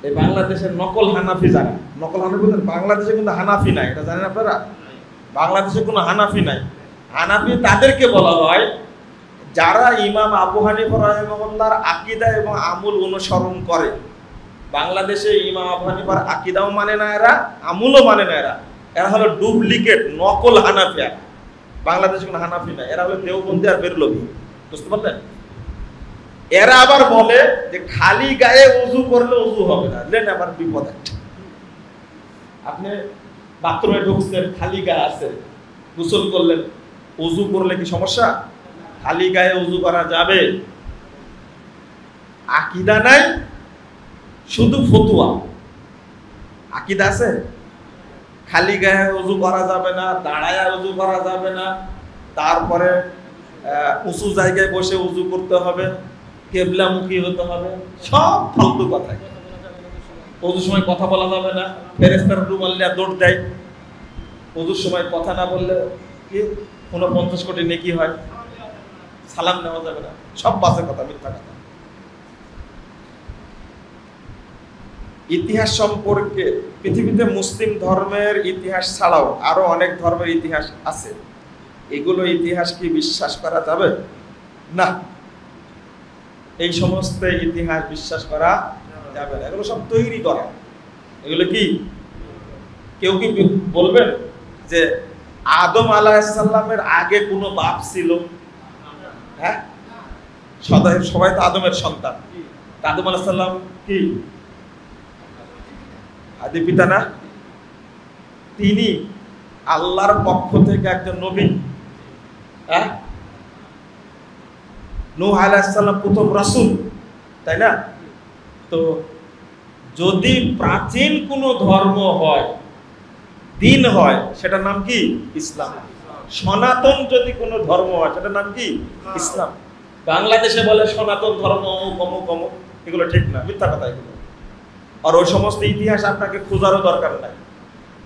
এই বাংলাদেশের নকল হানাফি যারা, নকল হানাফি বলতেন, বাংলাদেশে কিন্তু হানাফি নাই, এটা জানেন আপনারা? বাংলাদেশে কোনো হানাফি নাই। হানাফি তাদেরকে বলা হয় যারা ইমাম আবু হানিফা রাহিমাহুল্লাহর আকীদা এবং আমল অনুসরণ করে। বাংলাদেশে ইমাম আবু হানিফার আকীদাও মানে না এরা, আমলও মানে না এরা। এরা হলো ডুপ্লিকেট, নকল হানাফি। বাংলাদেশে কোনো হানাফি নাই, এরা হলো দেওবন্দি আর বেরলভী। বুঝতে পারলেন? এরা আবার বলে যে খালি গায়ে ওযু করলে ওযু হবে না। লেন আবার বিপদ একটা। আপনি বাথরুমে ঢুকছেন, খালি গায়ে আছে, গোসল করলেন, ওযু করলে কি সমস্যা? খালি গায়ে ওযু করা যাবে। আকীদা নাই, শুধু ফতোয়া। আকীদা আছে, খালি গায়ে ওযু করা যাবে না, দাঁড়ায় ওযু করা যাবে না, তারপরে উঁচু জায়গায় বসে ওযু করতে হবে, কেবলামুখী হতে হবে, সব ফালতু কথা। ওযুর সময় কথা বলা যাবে না, ফেরেশতারা রুমাল নিয়ে দৌড় দেয়। ওযুর সময় কথা না বললে কি 49 কোটি নেকি হয়, সালাম নেওয়া যাবে না, সব বাজে কথা, মিথ্যা কথা। ইতিহাস সম্পর্কে পৃথিবীতে মুসলিম ধর্মের ইতিহাস ছাড়াও আরো অনেক ধর্মের ইতিহাস আছে। এগুলো ইতিহাস কি বিশ্বাস করা যাবে না? এই সমস্ত ইতিহাস বিশ্বাস করা যাবে না, এগুলো সব তৈরি করা। এগুলো কি কেউ কি বলবেন যে আদম আলাইহিস সালামের আগে কোনো বাপ ছিল? হ্যাঁ, সবাই তো আদমের সন্তান। আদম আলাইহিস সালাম কি আদি পিতা না? তিনি আল্লাহর পক্ষ থেকে একজন নবী। হ্যাঁ, নূহ আলাইহিস সালাম প্রথম রাসূল, তাই না? তো যদি প্রাচীন কোনো ধর্ম হয়, দিন হয়, সেটার নাম কি? ইসলাম। সনাতন যদি কোনো ধর্ম হয়, সেটার নাম কি? ইসলাম। বাংলাদেশে বলে সনাতন ধর্ম অমুক অমুক অমুক, এগুলো ঠিক না, মিথ্যা কথা এগুলো। আর ওই সমস্ত ইতিহাস আপনাকে খোঁজারও দরকার নাই।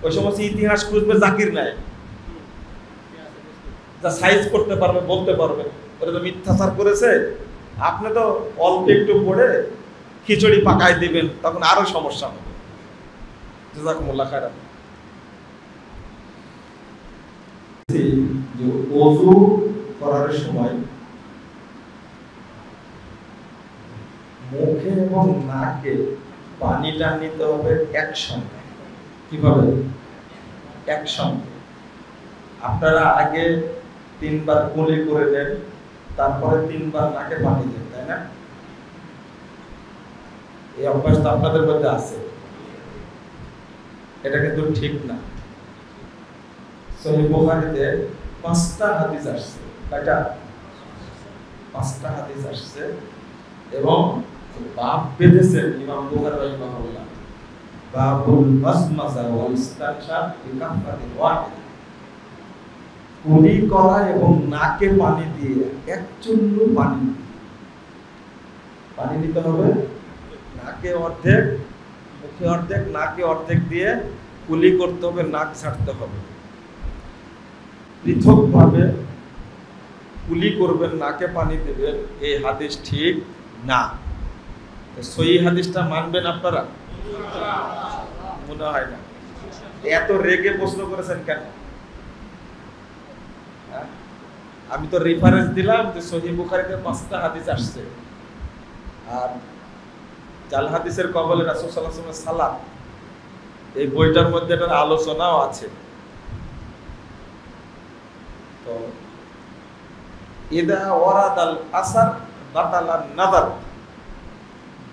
ওই সমস্ত ইতিহাস খুঁজবে জাকির নায়েক, যা সাইজ করতে পারবে, বলতে পারবে। ওরা তো মিথ্যাচার করেছে। আপনি তো অল্প একটু পড়ে খিচুড়ি পাকায় দিবেন, তখন আরো সমস্যা হবে। জাযাকুমুল্লাহ খাইরান। যে ওযু করার সময় মুখে এবং নাকে পানিটা নিতে হবে একসঙ্গে। কিভাবে? একসঙ্গে। আপনারা আগে 3 বার কুলি করে দেন, তারপরে 3 বার নাকে পানি দেন, তাই না? এই অভ্যাসটা আপনাদের মধ্যে আছে। এটা কিন্তু ঠিক না। সহিহ বুখারীতে 5টা হাদিস আসছে। কয়টা? 5টা হাদিস আসছে। এবং বাব বেঁধেছেন ইমাম বুখারী রাহিমাহুল্লাহ, বাবুল মাসমাসা ওয়াল ইস্তানশাক বিকাফাতিন ওয়াহিদ। কুলি করা এবং নাকে পানি দিয়ে, এক চুল্লু পানি নিতে হবে। নাকে অর্ধেক, মুখে অর্ধেক, নাকে অর্ধেক দিয়ে কুলি করতে হবে, নাক ছাড়তে হবে। পৃথকভাবে কুলি করবেন, নাকে পানি দেবেন, এই হাদিস ঠিক না। সহিহ হাদিসটা মানবেন আপনারা? মনে হয় না। এত রেগে প্রশ্ন করেছেন কেন? আমি তো রেফারেন্স দিলাম যে সহিহ বুখারীতে 5টা হাদিস আসছে। আর জাল হাদিসের কবলে রাসূল সাল্লাল্লাহু আলাইহি ওয়াসাল্লাম সালাত, এই বইটার মধ্যে এটার আলোচনাও আছে। তো ইদা ওয়ারাদাল আসার বাতালান নাযার,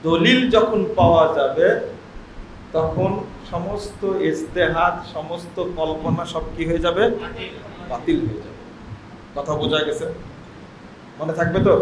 দলিল যখন পাওয়া যাবে তখন সমস্ত ইজতিহাদ, সমস্ত কল্পনা সব কি হয়ে যাবে? বাতিল হয়ে যাবে। কথা বোঝা গেছে? মনে থাকবে তো?